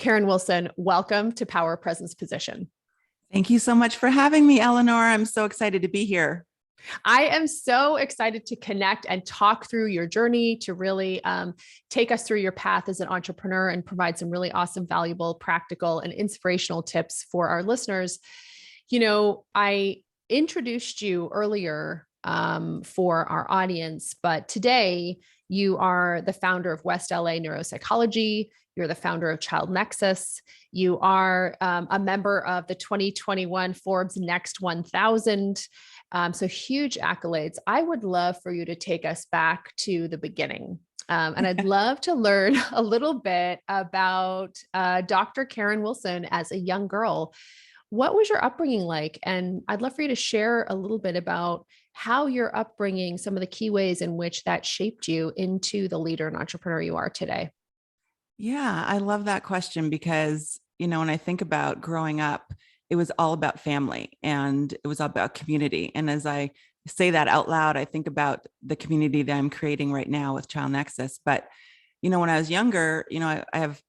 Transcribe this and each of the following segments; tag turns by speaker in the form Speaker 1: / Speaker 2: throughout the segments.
Speaker 1: Karen Wilson, welcome to Power Presence Position.
Speaker 2: Thank you so much for having me, Eleanor. I'm so excited to be here.
Speaker 1: I am so excited to connect and talk through your journey to really take us through your path as an entrepreneur and provide some really awesome, valuable, practical, and inspirational tips for our listeners. I introduced you earlier for our audience, but today you are the founder of West LA Neuropsychology. You're the founder of ChildNEXUS. You are a member of the 2021 Forbes Next 1000. So huge accolades. I would love for you to take us back to the beginning. And I'd love to learn a little bit about Dr. Karen Wilson as a young girl. What was your upbringing like? And I'd love for you to share a little bit about how your upbringing, some of the key ways in which that shaped you into the leader and entrepreneur you are today.
Speaker 2: Yeah, I love that question because, when I think about growing up, it was all about family and it was all about community. And as I say that out loud, I think about the community that I'm creating right now with ChildNEXUS. But, when I was younger, I have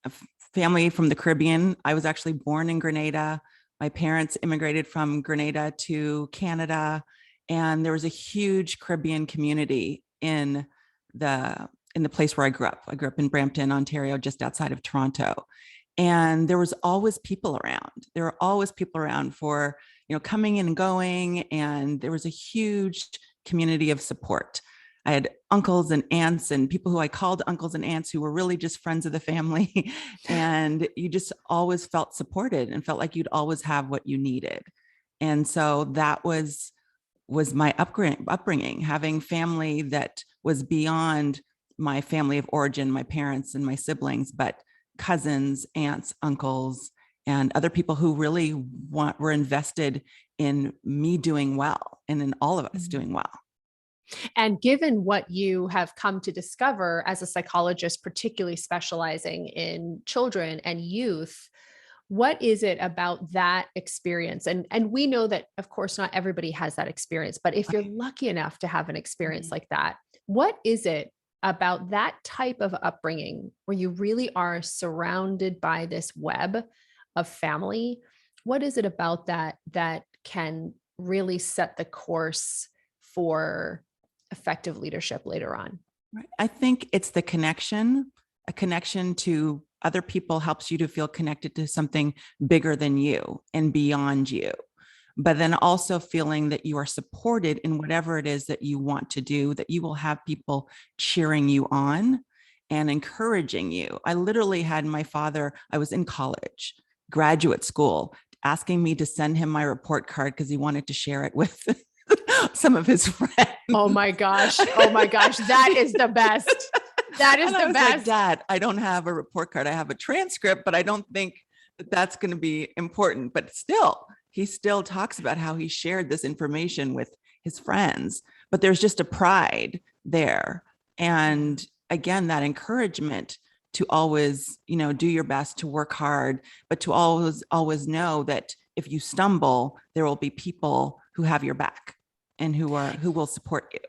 Speaker 2: a family from the Caribbean. I was actually born in Grenada. My parents immigrated from Grenada to Canada. And there was a huge Caribbean community in the place where I grew up. I grew up in Brampton, Ontario, just outside of Toronto. And there was always people around. There were always people around for, coming and going. And there was a huge community of support. I had uncles and aunts and people who I called uncles and aunts who were really just friends of the family. And you just always felt supported and felt like you'd always have what you needed. And so that was my upbringing, having family that was beyond my family of origin, my parents and my siblings, but cousins, aunts, uncles, and other people who really were invested in me doing well and in all of us doing well.
Speaker 1: And given what you have come to discover as a psychologist, particularly specializing in children and youth, what is it about that experience? And we know that, of course, not everybody has that experience, but if you're lucky enough to have an experience like that, what is it about that type of upbringing where you really are surrounded by this web of family? What is it about that can really set the course for effective leadership later on?
Speaker 2: Right. I think it's the connection. A connection to other people helps you to feel connected to something bigger than you and beyond you. But then also feeling that you are supported in whatever it is that you want to do, that you will have people cheering you on and encouraging you. I literally had my father, I was in college, graduate school, asking me to send him my report card because he wanted to share it with some of his friends.
Speaker 1: Oh my gosh. That is the best. That is the best.
Speaker 2: Like, Dad, I don't have a report card. I have a transcript, but I don't think that that's going to be important. But still, he still talks about how he shared this information with his friends, but there's just a pride there. And again, that encouragement to always, do your best, to work hard, but to always know that if you stumble, there will be people who have your back and who will support you.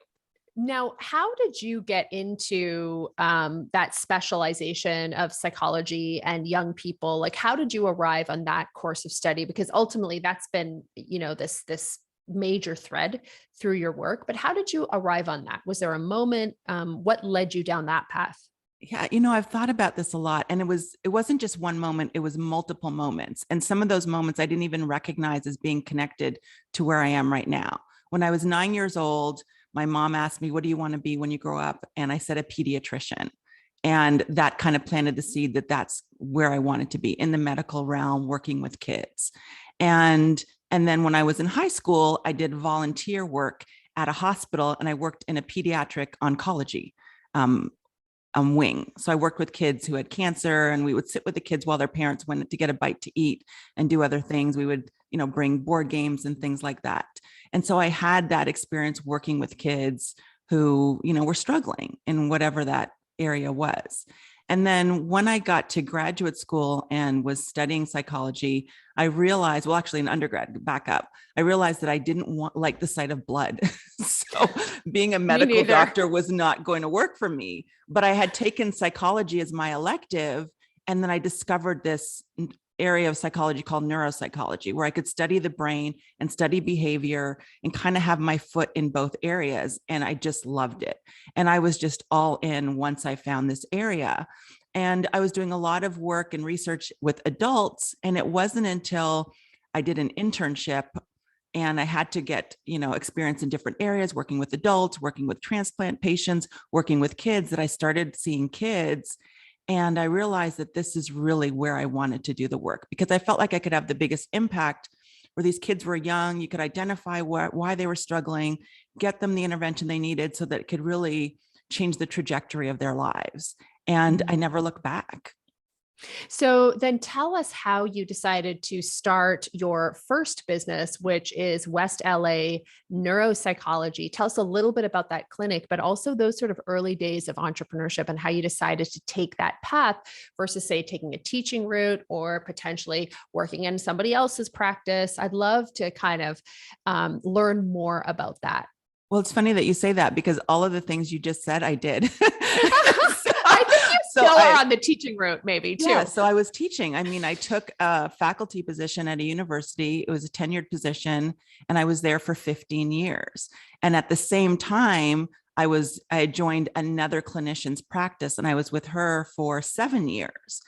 Speaker 1: Now, how did you get into that specialization of psychology and young people? Like, how did you arrive on that course of study? Because ultimately that's been, this major thread through your work, but how did you arrive on that? Was there a moment? What led you down that path?
Speaker 2: Yeah, I've thought about this a lot, and it wasn't just one moment, it was multiple moments. And some of those moments I didn't even recognize as being connected to where I am right now. When I was 9 years old, my mom asked me, what do you want to be when you grow up? And I said, a pediatrician. And that kind of planted the seed that that's where I wanted to be, in the medical realm, working with kids. And then when I was in high school, I did volunteer work at a hospital, and I worked in a pediatric oncology wing. So I worked with kids who had cancer, and we would sit with the kids while their parents went to get a bite to eat and do other things. We would, bring board games and things like that. And so I had that experience working with kids who, were struggling in whatever that area was. And then when I got to graduate school and was studying psychology, I realized, well, actually in undergrad, back up, I realized that I didn't like the sight of blood. So being a medical doctor was not going to work for me, but I had taken psychology as my elective. And then I discovered this area of psychology called neuropsychology, where I could study the brain and study behavior and kind of have my foot in both areas. And I just loved it. And I was just all in once I found this area. And I was doing a lot of work and research with adults. And it wasn't until I did an internship and I had to get, experience in different areas, working with adults, working with transplant patients, working with kids, that I started seeing kids. And I realized that this is really where I wanted to do the work, because I felt like I could have the biggest impact where these kids were young. You could identify why they were struggling, get them the intervention they needed so that it could really change the trajectory of their lives. And I never looked back.
Speaker 1: So then tell us how you decided to start your first business, which is West LA Neuropsychology. Tell us a little bit about that clinic, but also those sort of early days of entrepreneurship and how you decided to take that path versus, say, taking a teaching route or potentially working in somebody else's practice. I'd love to kind of learn more about that.
Speaker 2: Well, it's funny that you say that, because all of the things you just said, I did.
Speaker 1: I think you still are on the teaching route, maybe too.
Speaker 2: Yeah, so I was teaching. I mean, I took a faculty position at a university. It was a tenured position, and I was there for 15 years. And at the same time, I had joined another clinician's practice, and I was with her for 7 years.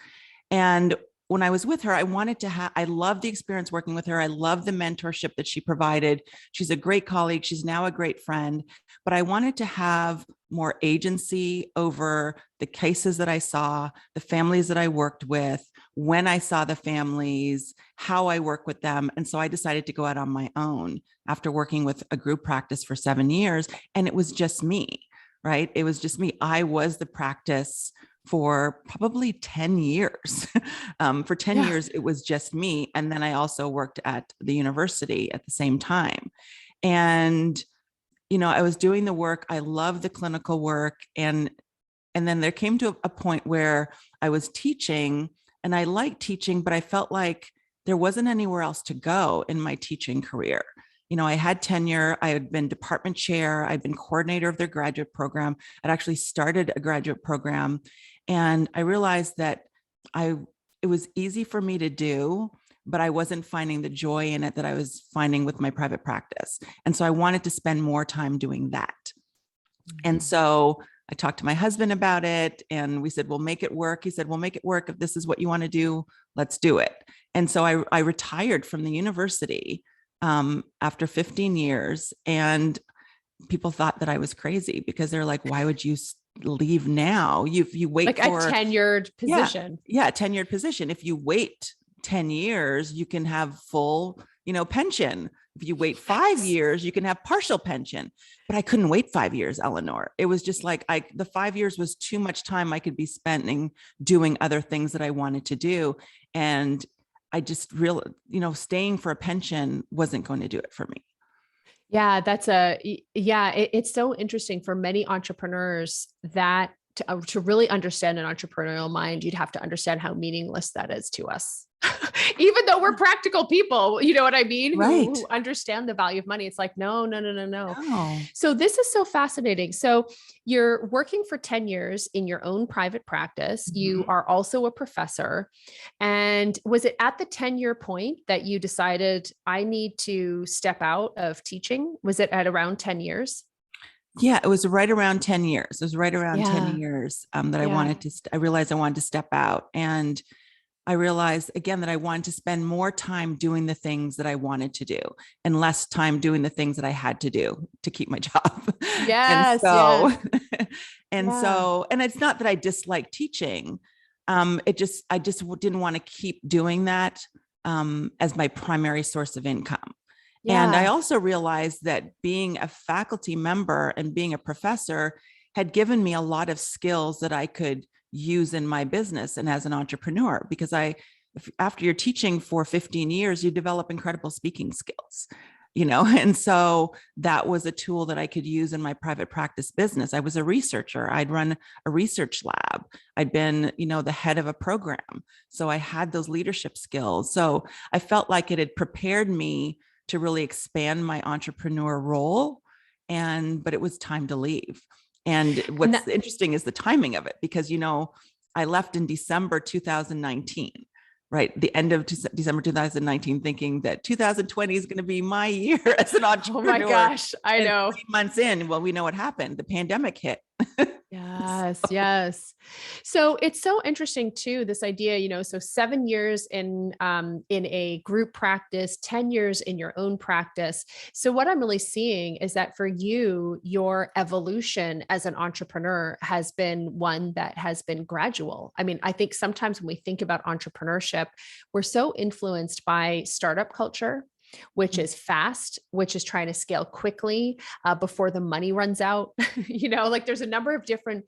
Speaker 2: And when I was with her, I wanted to I loved the experience working with her. I loved the mentorship that she provided. She's a great colleague. She's now a great friend, but I wanted to have more agency over the cases that I saw, the families that I worked with, when I saw the families, how I work with them. And so I decided to go out on my own after working with a group practice for 7 years. And it was just me, right? It was just me. I was the practice for probably 10 years. For 10 years, it was just me. And then I also worked at the university at the same time. And, I was doing the work. I loved the clinical work. And then there came to a point where I was teaching, and I liked teaching, but I felt like there wasn't anywhere else to go in my teaching career. I had tenure. I had been department chair. I'd been coordinator of their graduate program. I'd actually started a graduate program. And I realized that it was easy for me to do, but I wasn't finding the joy in it that I was finding with my private practice. And so I wanted to spend more time doing that. And so I talked to my husband about it, and we said, we'll make it work. He said, we'll make it work. If this is what you want to do, let's do it. And so I retired from the university after 15 years. And people thought that I was crazy, because they're like, why would you leave now? You wait
Speaker 1: like for a tenured position.
Speaker 2: Yeah, tenured position. If you wait 10 years, you can have full, pension. If you wait 5 years, you can have partial pension. But I couldn't wait 5 years, Eleanor. It was just like the 5 years was too much time I could be spending doing other things that I wanted to do. And I just staying for a pension wasn't going to do it for me.
Speaker 1: Yeah, it's so interesting for many entrepreneurs that to really understand an entrepreneurial mind, you'd have to understand how meaningless that is to us. Even though we're practical people, you know what I mean?
Speaker 2: Right.
Speaker 1: Who understand the value of money. It's like, no.
Speaker 2: Oh.
Speaker 1: So this is so fascinating. So you're working for 10 years in your own private practice. Mm-hmm. You are also a professor. And was it at the 10-year point that you decided I need to step out of teaching? Was it at around 10 years?
Speaker 2: Yeah, it was right around 10 years. It was right around 10 years that I realized I wanted to step out. And I realized again that I wanted to spend more time doing the things that I wanted to do and less time doing the things that I had to do to keep my job.
Speaker 1: Yes.
Speaker 2: And it's not that I dislike teaching. I just didn't want to keep doing that as my primary source of income. Yeah. And I also realized that being a faculty member and being a professor had given me a lot of skills that I could use in my business and as an entrepreneur, because after you're teaching for 15 years, you develop incredible speaking skills, and so that was a tool that I could use in my private practice business. I was a researcher. I'd run a research lab. I'd been, the head of a program. So I had those leadership skills. So I felt like it had prepared me to really expand my entrepreneur role. But it was time to leave. And what's interesting is the timing of it, because, I left in December 2019, right? The end of December 2019, thinking that 2020 is going to be my year as an entrepreneur.
Speaker 1: Oh my gosh, I
Speaker 2: and
Speaker 1: know.
Speaker 2: 3 months in, well, we know what happened. The pandemic hit.
Speaker 1: Yes, yes. So it's so interesting too, this idea, so 7 years in a group practice, 10 years in your own practice. So what I'm really seeing is that for you, your evolution as an entrepreneur has been one that has been gradual. I mean, I think sometimes when we think about entrepreneurship, we're so influenced by startup culture, which is fast, which is trying to scale quickly before the money runs out. Like there's a number of different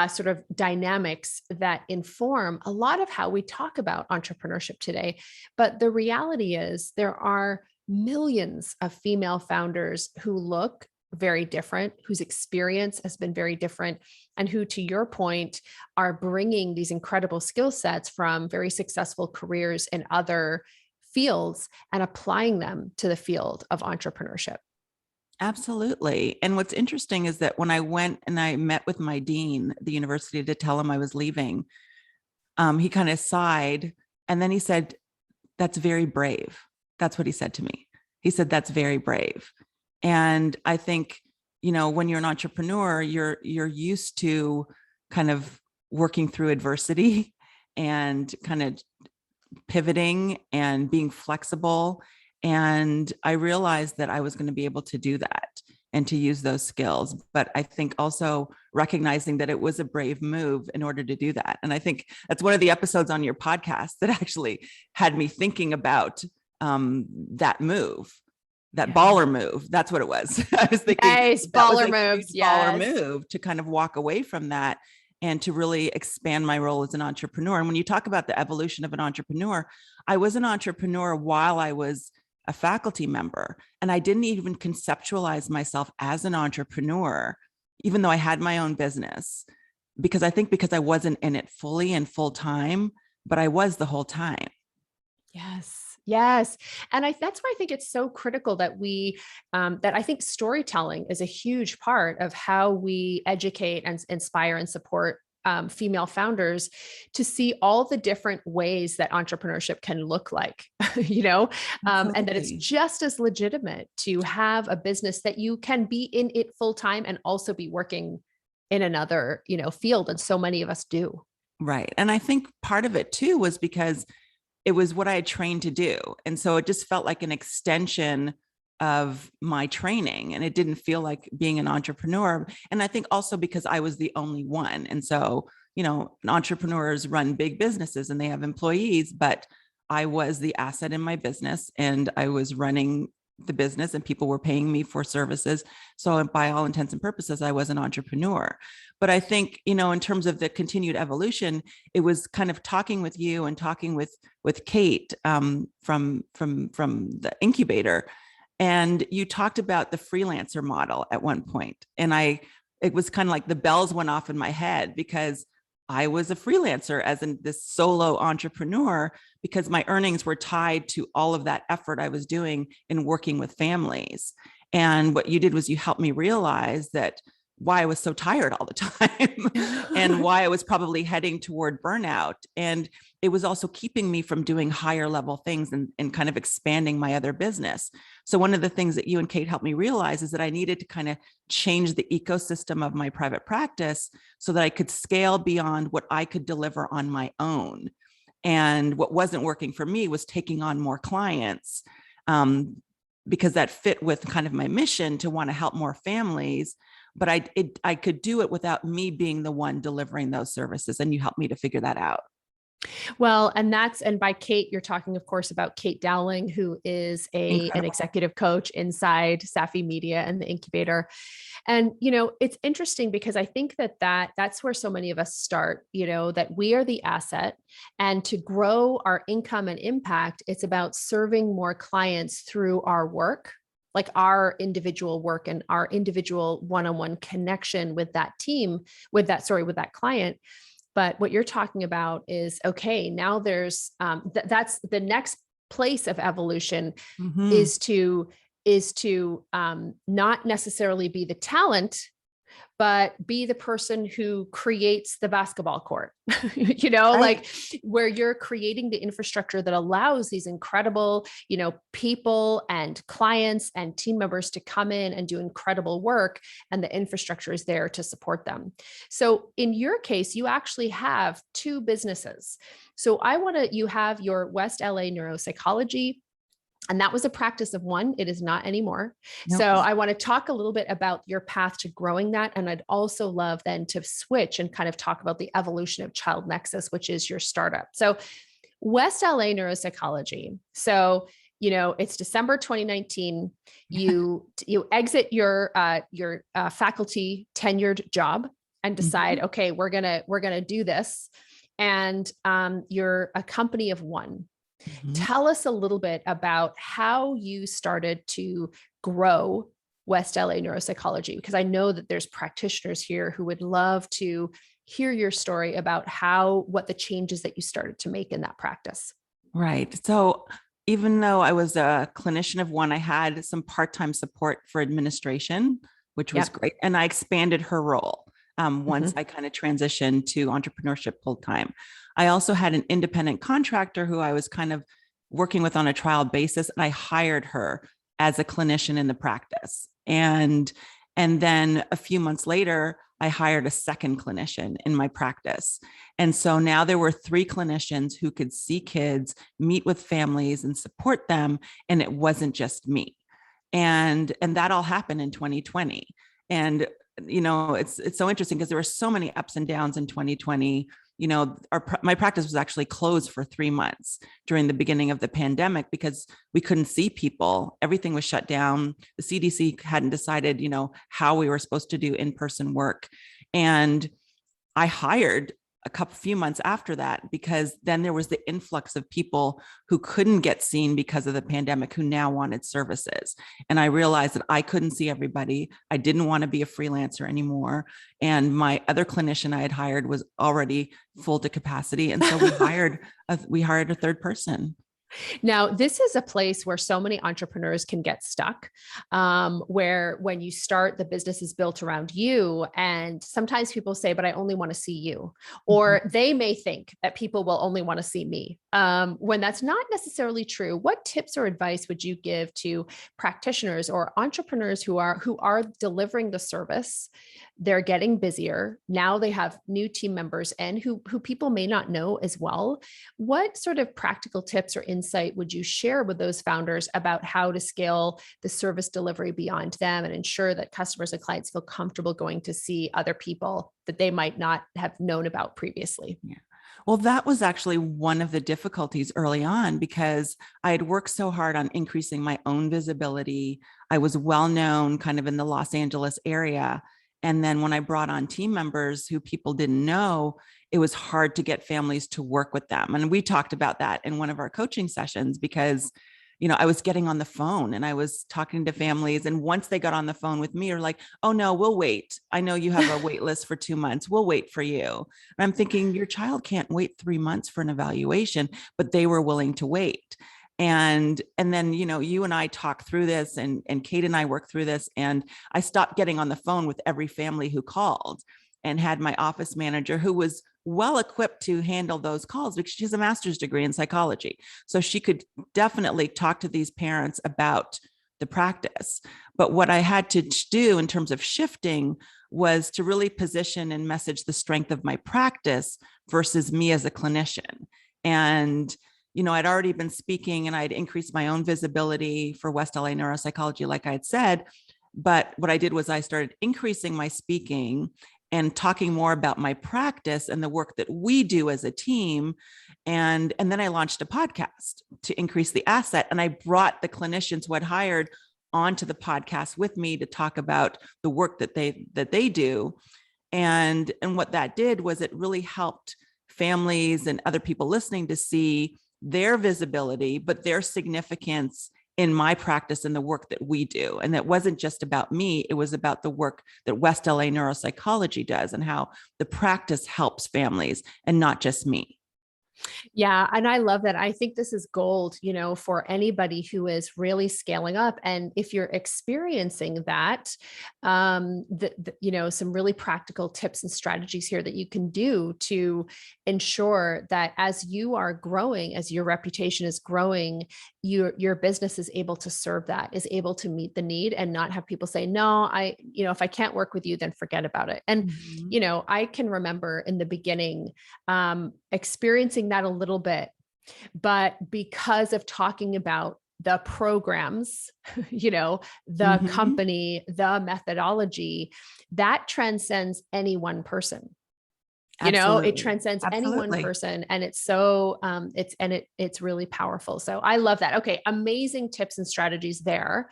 Speaker 1: sort of dynamics that inform a lot of how we talk about entrepreneurship today. But the reality is there are millions of female founders who look very different, whose experience has been very different, and who, to your point, are bringing these incredible skill sets from very successful careers in other fields and applying them to the field of entrepreneurship.
Speaker 2: Absolutely. And what's interesting is that when I went and I met with my dean at the university to tell him I was leaving, he kind of sighed. And then he said, "That's very brave." That's what he said to me. He said, "That's very brave." And I think, when you're an entrepreneur, you're used to kind of working through adversity and kind of pivoting and being flexible. And I realized that I was going to be able to do that and to use those skills. But I think also recognizing that it was a brave move in order to do that. And I think that's one of the episodes on your podcast that actually had me thinking about that move, that baller move. That's what it was. I was thinking,
Speaker 1: nice, baller moves.
Speaker 2: Baller move to kind of walk away from that and to really expand my role as an entrepreneur. And when you talk about the evolution of an entrepreneur, I was an entrepreneur while I was a faculty member, and I didn't even conceptualize myself as an entrepreneur, even though I had my own business, because I wasn't in it fully and full time, but I was the whole time.
Speaker 1: Yes. Yes. And that's why I think it's so critical that that I think storytelling is a huge part of how we educate and inspire and support female founders to see all the different ways that entrepreneurship can look like, and that it's just as legitimate to have a business that you can be in it full time and also be working in another, field. And so many of us do.
Speaker 2: Right. And I think part of it too was because it was what I had trained to do. And so it just felt like an extension of my training, and it didn't feel like being an entrepreneur. And I think also because I was the only one. And so, entrepreneurs run big businesses and they have employees, but I was the asset in my business and I was running the business and people were paying me for services. So by all intents and purposes, I was an entrepreneur. But I think, in terms of the continued evolution, it was kind of talking with you and talking with Kate from the incubator. And you talked about the freelancer model at one point. And it was kind of like the bells went off in my head because I was a freelancer as this solo entrepreneur because my earnings were tied to all of that effort I was doing in working with families. And what you did was you helped me realize that why I was so tired all the time and why I was probably heading toward burnout. And it was also keeping me from doing higher level things and kind of expanding my other business. So one of the things that you and Kate helped me realize is that I needed to kind of change the ecosystem of my private practice so that I could scale beyond what I could deliver on my own. And what wasn't working for me was taking on more clients because that fit with kind of my mission to want to help more families. But I could do it without me being the one delivering those services. And you helped me to figure that out.
Speaker 1: Well, and by Kate, you're talking, of course, about Kate Dowling, who is an executive coach inside Safi Media and the incubator. And, it's interesting because I think that's where so many of us start, that we are the asset, and to grow our income and impact, it's about serving more clients through our work, like our individual work and our individual one-on-one connection with that with that client. But what you're talking about is, okay, now there's, that's the next place of evolution is to not necessarily be the talent but be the person who creates the basketball court,
Speaker 2: Right.
Speaker 1: like where you're creating the infrastructure that allows these incredible, people and clients and team members to come in and do incredible work. And the infrastructure is there to support them. So in your case, you actually have two businesses. So you have your West LA Neuropsychology, and that was a practice of one. It is not anymore.
Speaker 2: Nope.
Speaker 1: So I want to talk a little bit about your path to growing that. And I'd also love then to switch and kind of talk about the evolution of ChildNEXUS, which is your startup. So West LA Neuropsychology. So, it's December 2019. You exit your faculty tenured job and decide, okay, we're gonna do this. And you're a company of one. Tell us a little bit about how you started to grow West LA Neuropsychology, because I know that there's practitioners here who would love to hear your story about what the changes that you started to make in that practice.
Speaker 2: Right. So even though I was a clinician of one, I had some part-time support for administration, which was great. And I expanded her role once I kind of transitioned to entrepreneurship full-time. I also had an independent contractor who I was kind of working with on a trial basis, and I hired her as a clinician in the practice. And then a few months later, I hired a second clinician in my practice. And so now there were 3 clinicians who could see kids, meet with families, and support them. And it wasn't just me. And that all happened in 2020. And it's so interesting because there were so many ups and downs in 2020. My practice was actually closed for 3 months during the beginning of the pandemic because we couldn't see people. Everything was shut down. The CDC hadn't decided, how we were supposed to do in-person work. And I hired a few months after that, because then there was the influx of people who couldn't get seen because of the pandemic, who now wanted services. And I realized that I couldn't see everybody. I didn't want to be a freelancer anymore. And my other clinician I had hired was already full to capacity. And so we hired a third person.
Speaker 1: Now, this is a place where so many entrepreneurs can get stuck, where when you start, the business is built around you. And sometimes people say, but I only want to see you. Or they may think that people will only want to see me, when that's not necessarily true. What tips or advice would you give to practitioners or entrepreneurs who are delivering the service? They're getting busier. Now they have new team members and who people may not know as well. What sort of practical tips or insight would you share with those founders about how to scale the service delivery beyond them and ensure that customers and clients feel comfortable going to see other people that they might not have known about previously?
Speaker 2: Yeah. Well, that was actually one of the difficulties early on, because I had worked so hard on increasing my own visibility. I was well known kind of in the Los Angeles area. And then when I brought on team members who people didn't know, it was hard to get families to work with them. And we talked about that in one of our coaching sessions, because I was getting on the phone and I was talking to families. And once they got on the phone with me, they're like, oh no, we'll wait. I know you have a wait list for 2 months. We'll wait for you. And I'm thinking, your child can't wait 3 months for an evaluation, but they were willing to wait. And then, you and I talked through this, and Kate and I worked through this, and I stopped getting on the phone with every family who called, and had my office manager, who was well equipped to handle those calls because she has a master's degree in psychology. So she could definitely talk to these parents about the practice. But what I had to do in terms of shifting was to really position and message the strength of my practice versus me as a clinician. And I'd already been speaking, and I'd increased my own visibility for West LA Neuropsychology, like I had said. But what I did was I started increasing my speaking and talking more about my practice and the work that we do as a team. And then I launched a podcast to increase the asset. And I brought the clinicians who I'd hired onto the podcast with me to talk about the work that they do. And what that did was it really helped families and other people listening to see their visibility, but their significance in my practice and the work that we do. And that wasn't just about me. It was about the work that West LA Neuropsychology does and how the practice helps families and not just me.
Speaker 1: Yeah. And I love that. I think this is gold, for anybody who is really scaling up. And if you're experiencing that, some really practical tips and strategies here that you can do to ensure that as you are growing, as your reputation is growing, your business is able to serve that, is able to meet the need and not have people say, no, if I can't work with you, then forget about it. And, I can remember in the beginning, experiencing that a little bit, but because of talking about the programs, the company, the methodology, that transcends any one person. It transcends any one person, and it's so it's really powerful. So I love that. Okay. Amazing tips and strategies there.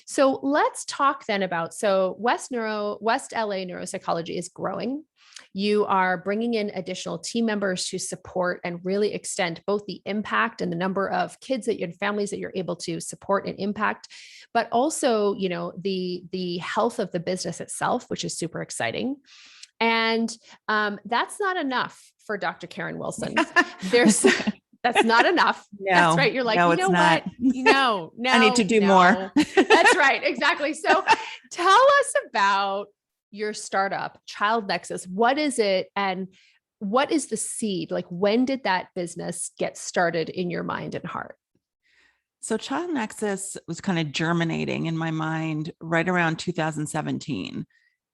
Speaker 1: So let's talk then about, West LA Neuropsychology is growing. You are bringing in additional team members to support and really extend both the impact and the number of kids and families that you're able to support and impact, but also, the health of the business itself, which is super exciting. And that's not enough for Dr. Karen Wilson. That's not enough.
Speaker 2: No,
Speaker 1: that's right. You're like,
Speaker 2: no,
Speaker 1: you know what? No,
Speaker 2: I need to do more.
Speaker 1: That's right. Exactly. So tell us about your startup, ChildNEXUS. What is it? And what is the seed? Like, when did that business get started in your mind and heart?
Speaker 2: So ChildNEXUS was kind of germinating in my mind right around 2017.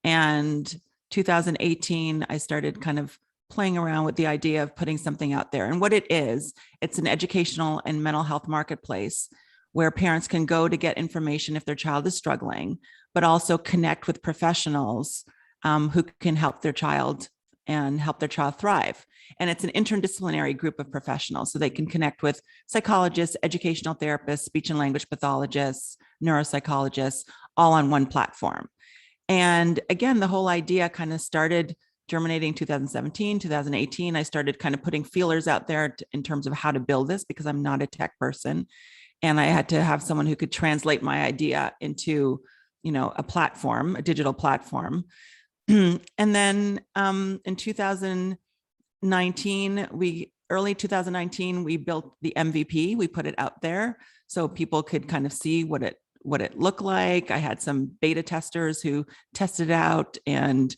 Speaker 2: And 2018, I started kind of playing around with the idea of putting something out there. And what it is, it's an educational and mental health marketplace where parents can go to get information if their child is struggling, but also connect with professionals who can help their child and help their child thrive. And it's an interdisciplinary group of professionals. So they can connect with psychologists, educational therapists, speech and language pathologists, neuropsychologists, all on one platform. And again, the whole idea kind of started germinating 2017, 2018. I started kind of putting feelers out there in terms of how to build this because I'm not a tech person. And I had to have someone who could translate my idea into, a platform, a digital platform. And then in 2019, early 2019, we built the MVP. We put it out there so people could kind of see what it looked like. I had some beta testers who tested it out, and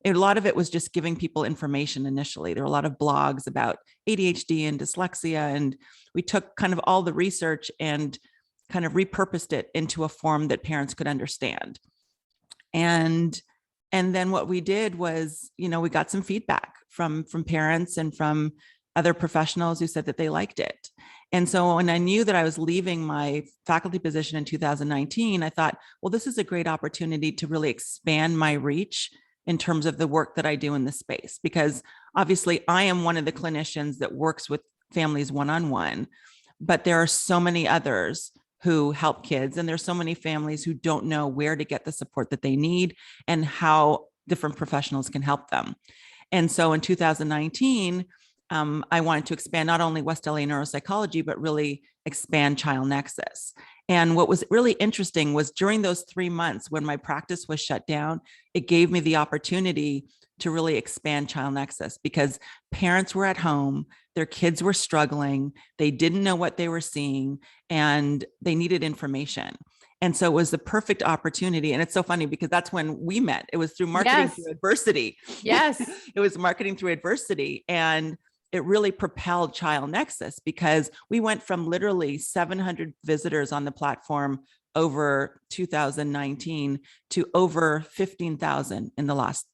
Speaker 2: a lot of it was just giving people information initially. There were a lot of blogs about ADHD and dyslexia, and we took kind of all the research and kind of repurposed it into a form that parents could understand. And then what we did was, we got some feedback from parents and from other professionals who said that they liked it. And so when I knew that I was leaving my faculty position in 2019, I thought, well, this is a great opportunity to really expand my reach in terms of the work that I do in this space, because obviously I am one of the clinicians that works with families one-on-one, but there are so many others who help kids. And there's so many families who don't know where to get the support that they need and how different professionals can help them. And so in 2019, I wanted to expand not only West LA Neuropsychology, but really expand ChildNEXUS. And what was really interesting was during those 3 months when my practice was shut down, it gave me the opportunity to really expand ChildNEXUS because parents were at home, their kids were struggling, they didn't know what they were seeing, and they needed information. And so it was the perfect opportunity. And it's so funny because that's when we met. It was through marketing through adversity.
Speaker 1: Yes.
Speaker 2: It was marketing through adversity. And it really propelled ChildNEXUS because we went from literally 700 visitors on the platform over 2019 to over 15,000 in the last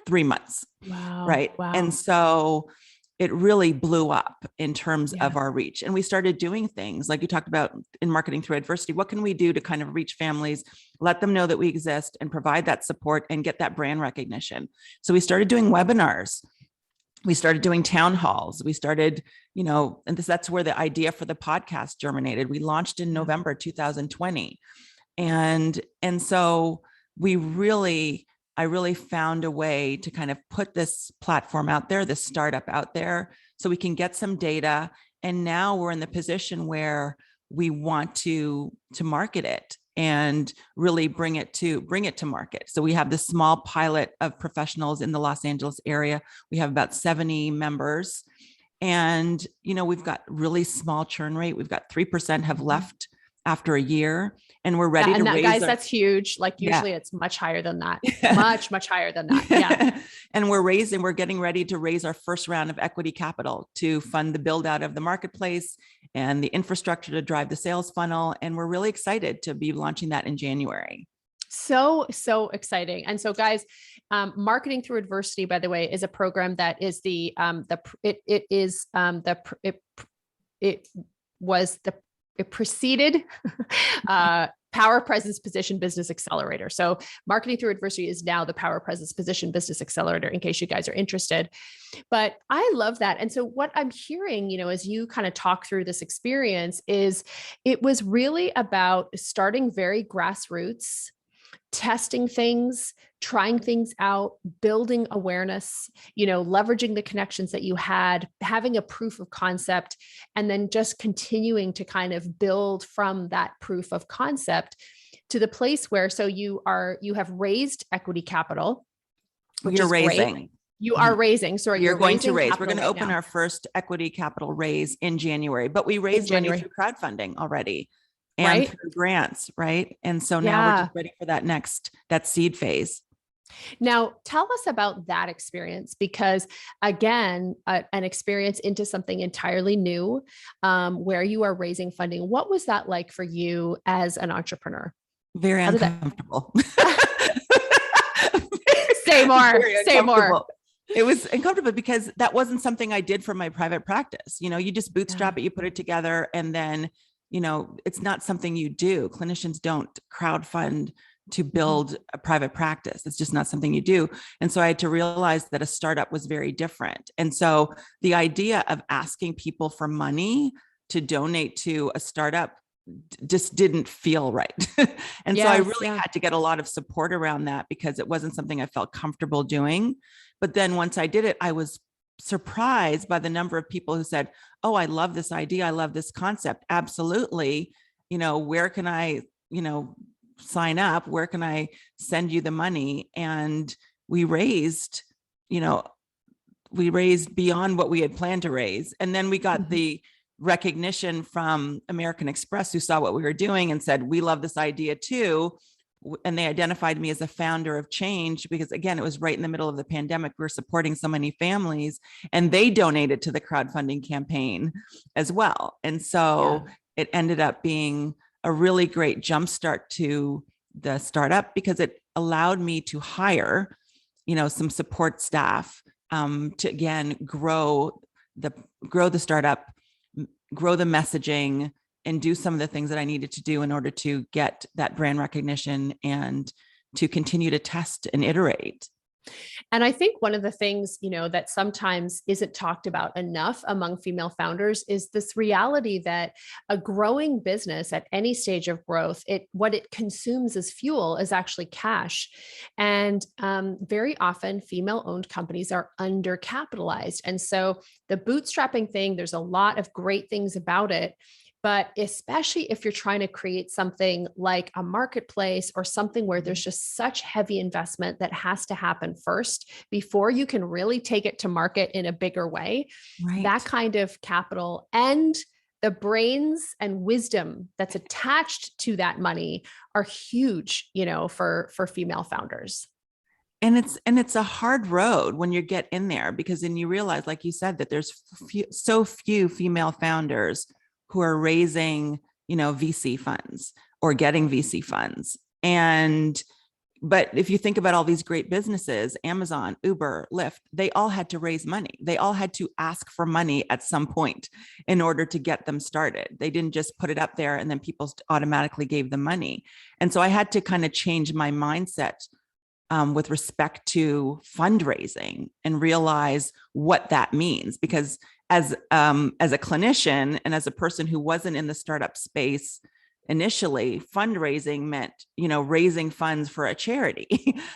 Speaker 2: 3 months.
Speaker 1: Wow.
Speaker 2: Right.
Speaker 1: Wow.
Speaker 2: And so it really blew up in terms of our reach. And we started doing things like you talked about in marketing through adversity. What can we do to kind of reach families, let them know that we exist and provide that support and get that brand recognition? So we started doing webinars. We started doing town halls. We started, and that's where the idea for the podcast germinated. We launched in November 2020. And so I really found a way to kind of put this platform out there, this startup out there, so we can get some data. And now we're in the position where we want to market it and really bring it to market. So we have this small pilot of professionals in the Los Angeles area. We have about 70 members. And, we've got really small churn rate. We've got 3% have left after a year, and we're ready to raise.
Speaker 1: Guys, that's huge. Like usually it's much higher than that, much higher than that. Yeah.
Speaker 2: And we're getting ready to raise our first round of equity capital to fund the build out of the marketplace and the infrastructure to drive the sales funnel. And we're really excited to be launching that in January.
Speaker 1: So exciting. And so guys, Marketing Through Adversity, by the way, is a program that is it preceded Power Presence Position Business Accelerator. So Marketing Through Adversity is now the Power Presence Position Business Accelerator, in case you guys are interested. But I love that. And so what I'm hearing, as you kind of talk through this experience, is it was really about starting very grassroots, testing things, trying things out, building awareness, leveraging the connections that you had, having a proof of concept, and then just continuing to kind of build from that proof of concept to the place where, so you have raised equity capital, which
Speaker 2: You're
Speaker 1: is
Speaker 2: raising.
Speaker 1: Great. You are raising. Sorry,
Speaker 2: you're going to raise. We're going to
Speaker 1: right
Speaker 2: open
Speaker 1: now.
Speaker 2: our first equity capital raise in January, but we raised money through crowdfunding already. And through grants, right? And so now we're just ready for that seed phase.
Speaker 1: Now, tell us about that experience, because again, an experience into something entirely new, where you are raising funding. What was that like for you as an entrepreneur?
Speaker 2: Very uncomfortable.
Speaker 1: Say more.
Speaker 2: It was uncomfortable because that wasn't something I did for my private practice. You just bootstrap it, you put it together, and then it's not something you do. Clinicians don't crowdfund to build a private practice. It's just not something you do. And so I had to realize that a startup was very different. And so the idea of asking people for money to donate to a startup just didn't feel right. And so I really had to get a lot of support around that, because it wasn't something I felt comfortable doing. But then once I did it, I was surprised by the number of people who said, "Oh, I love this idea. I love this concept. Absolutely. Where can I, sign up? Where can I send you the money?" And we raised beyond what we had planned to raise. And then we got the recognition from American Express, who saw what we were doing and said, "We love this idea too." And they identified me as a founder of change, because again, it was right in the middle of the pandemic. We were supporting so many families, and they donated to the crowdfunding campaign as well. And so it ended up being a really great jumpstart to the startup, because it allowed me to hire, some support staff to again grow the startup, grow the messaging, and do some of the things that I needed to do in order to get that brand recognition and to continue to test and iterate.
Speaker 1: And I think one of the things, that sometimes isn't talked about enough among female founders is this reality that a growing business at any stage of growth, what it consumes as fuel is actually cash. And very often female-owned companies are undercapitalized. And so the bootstrapping thing, there's a lot of great things about it. But especially if you're trying to create something like a marketplace or something where there's just such heavy investment that has to happen first before you can really take it to market in a bigger way, that kind of capital and the brains and wisdom that's attached to that money are huge, for female founders.
Speaker 2: And it's a hard road when you get in there, because then you realize, like you said, that there's so few female founders who are raising, VC funds or getting VC funds. But if you think about all these great businesses, Amazon, Uber, Lyft, they all had to raise money. They all had to ask for money at some point in order to get them started. They didn't just put it up there and then people automatically gave them money. And so I had to kind of change my mindset with respect to fundraising and realize what that means, because as a clinician and as a person who wasn't in the startup space initially, fundraising meant, raising funds for a charity.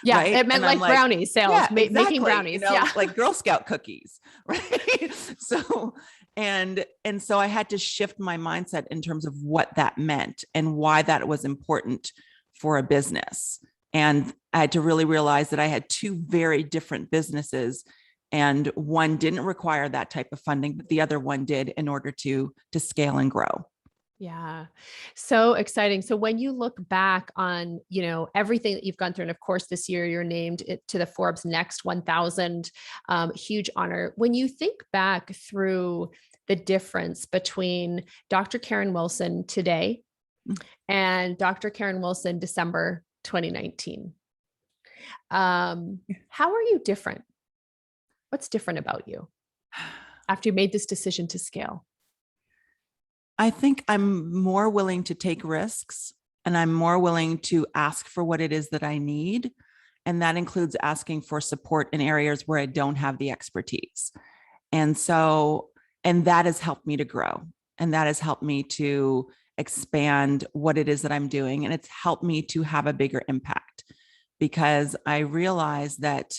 Speaker 1: Yeah.
Speaker 2: Right?
Speaker 1: It meant like brownies sales, making brownies.
Speaker 2: Like Girl Scout cookies. Right. So I had to shift my mindset in terms of what that meant and why that was important for a business. And I had to really realize that I had two very different businesses And one didn't require that type of funding, but the other one did in order to scale and grow.
Speaker 1: Yeah. So exciting. So when you look back on, everything that you've gone through, and of course, this year you're named to the Forbes Next 1000, huge honor. When you think back through the difference between Dr. Karen Wilson today and Dr. Karen Wilson, December 2019, how are you different? What's different about you after you made this decision to scale?
Speaker 2: I think I'm more willing to take risks, and I'm more willing to ask for what it is that I need. And that includes asking for support in areas where I don't have the expertise. And that has helped me to grow, and that has helped me to expand what it is that I'm doing. And it's helped me to have a bigger impact, because I realize that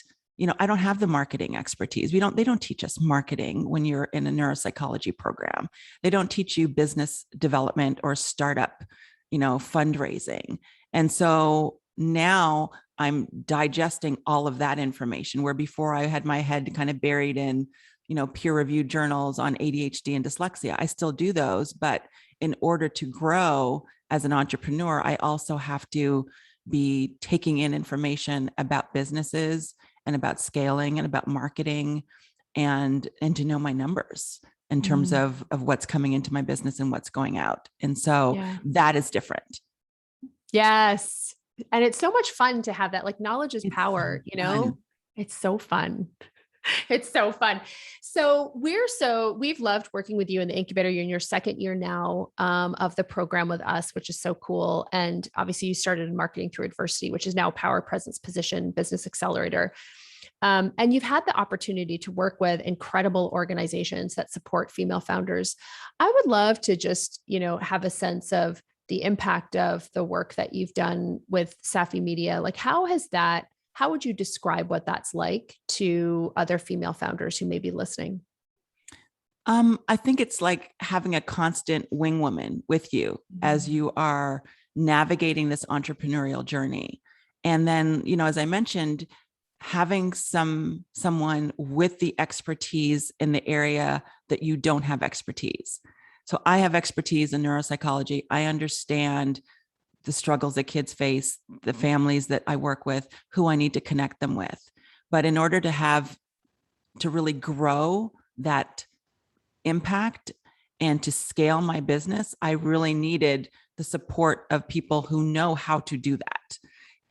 Speaker 2: I don't have the marketing expertise. They don't teach us marketing when you're in a neuropsychology program. They don't teach you business development or startup, fundraising. And so now I'm digesting all of that information, where before I had my head kind of buried in, peer-reviewed journals on ADHD and dyslexia. I still do those, but in order to grow as an entrepreneur, I also have to be taking in information about businesses and about scaling and about marketing, and to know my numbers in terms of what's coming into my business and what's going out. And so that is different.
Speaker 1: Yes. And it's so much fun to have that, like, knowledge is power, it's so fun. It's so fun. So we've loved working with you in the incubator. You're in your second year now of the program with us, which is so cool. And obviously you started in marketing through adversity, which is now Power Presence Position Business Accelerator. And you've had the opportunity to work with incredible organizations that support female founders. I would love to just, have a sense of the impact of the work that you've done with Safi Media. Like, how would you describe what that's like to other female founders who may be listening?
Speaker 2: I think it's like having a constant wing woman with you as you are navigating this entrepreneurial journey. And then, as I mentioned, having someone with the expertise in the area that you don't have expertise. So I have expertise in neuropsychology. I understand the struggles that kids face, the families that I work with, who I need to connect them with. But in order to really grow that impact and to scale my business, I really needed the support of people who know how to do that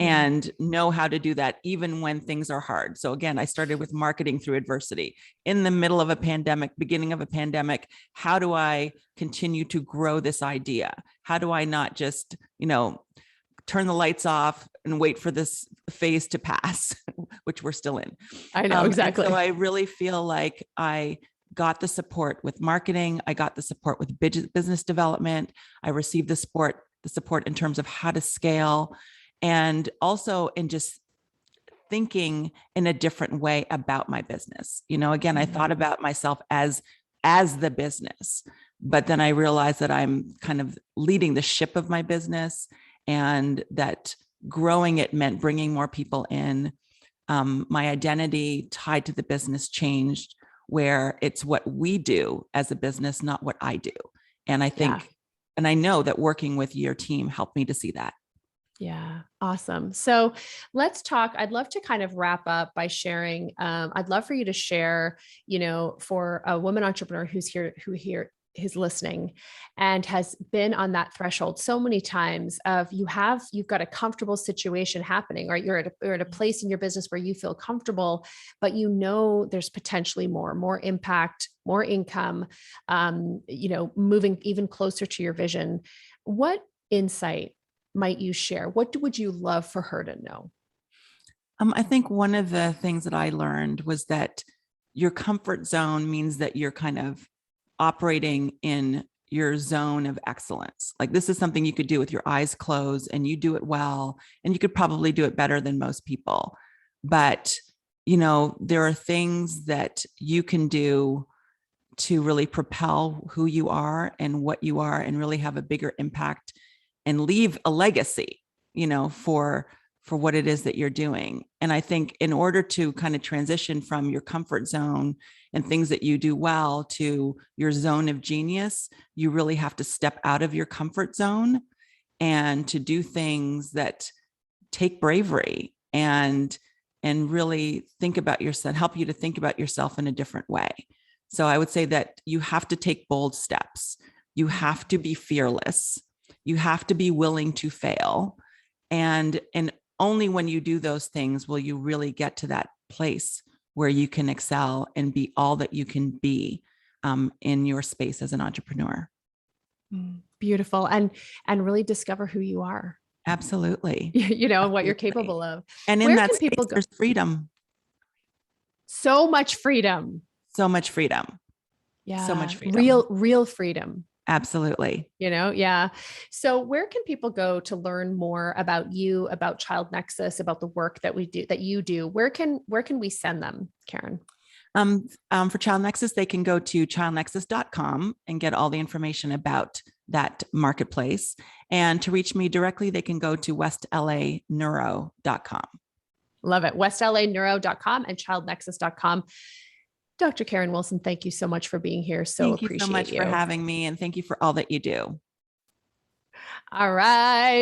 Speaker 2: and know how to do that even when things are hard. So again, I started with marketing through adversity. In the middle of a pandemic, beginning of a pandemic, how do I continue to grow this idea? How do I not just, turn the lights off and wait for this phase to pass, which we're still in?
Speaker 1: I know, exactly.
Speaker 2: So I really feel like I got the support with marketing. I got the support with business development. I received the support in terms of how to scale, and also in just thinking in a different way about my business. Again, I thought about myself as the business, but then I realized that I'm kind of leading the ship of my business, and that growing it meant bringing more people in. My identity tied to the business changed, where it's what we do as a business, not what I do. And I think, and I know that working with your team helped me to see that.
Speaker 1: Yeah. Awesome. So let's talk. I'd love to kind of wrap up by sharing. I'd love for you to share, for a woman entrepreneur who's listening and has been on that threshold so many times of you've got a comfortable situation happening, right? You're at a place in your business where you feel comfortable, but there's potentially more impact, more income, moving even closer to your vision. What insight might you share? What would you love for her to know?
Speaker 2: I think one of the things that I learned was that your comfort zone means that you're kind of operating in your zone of excellence. Like, this is something you could do with your eyes closed and you do it well, and you could probably do it better than most people. But, there are things that you can do to really propel who you are and what you are, and really have a bigger impact and leave a legacy, for what it is that you're doing. And I think in order to kind of transition from your comfort zone and things that you do well to your zone of genius, you really have to step out of your comfort zone and to do things that take bravery and really think about yourself, help you to think about yourself in a different way. So I would say that you have to take bold steps. You have to be fearless. You have to be willing to fail. And only when you do those things will you really get to that place where you can excel and be all that you can be in your space as an entrepreneur.
Speaker 1: Beautiful. And really discover who you are.
Speaker 2: Absolutely.
Speaker 1: You know, what you're capable of.
Speaker 2: And in that space, there's freedom.
Speaker 1: So much freedom.
Speaker 2: So much freedom.
Speaker 1: Yeah.
Speaker 2: So much freedom.
Speaker 1: Real freedom.
Speaker 2: Absolutely.
Speaker 1: You know, yeah. So where can people go to learn more about you, about ChildNEXUS, about the work that we do, that you do? Where can we send them, Karen?
Speaker 2: For ChildNEXUS, they can go to childnexus.com and get all the information about that marketplace. And to reach me directly, they can go to westlaneuro.com.
Speaker 1: Love it. westlaneuro.com and childnexus.com. Dr. Karen Wilson, thank you so much for being here.
Speaker 2: Thank you so much for having me. And thank you for all that you do.
Speaker 1: All right.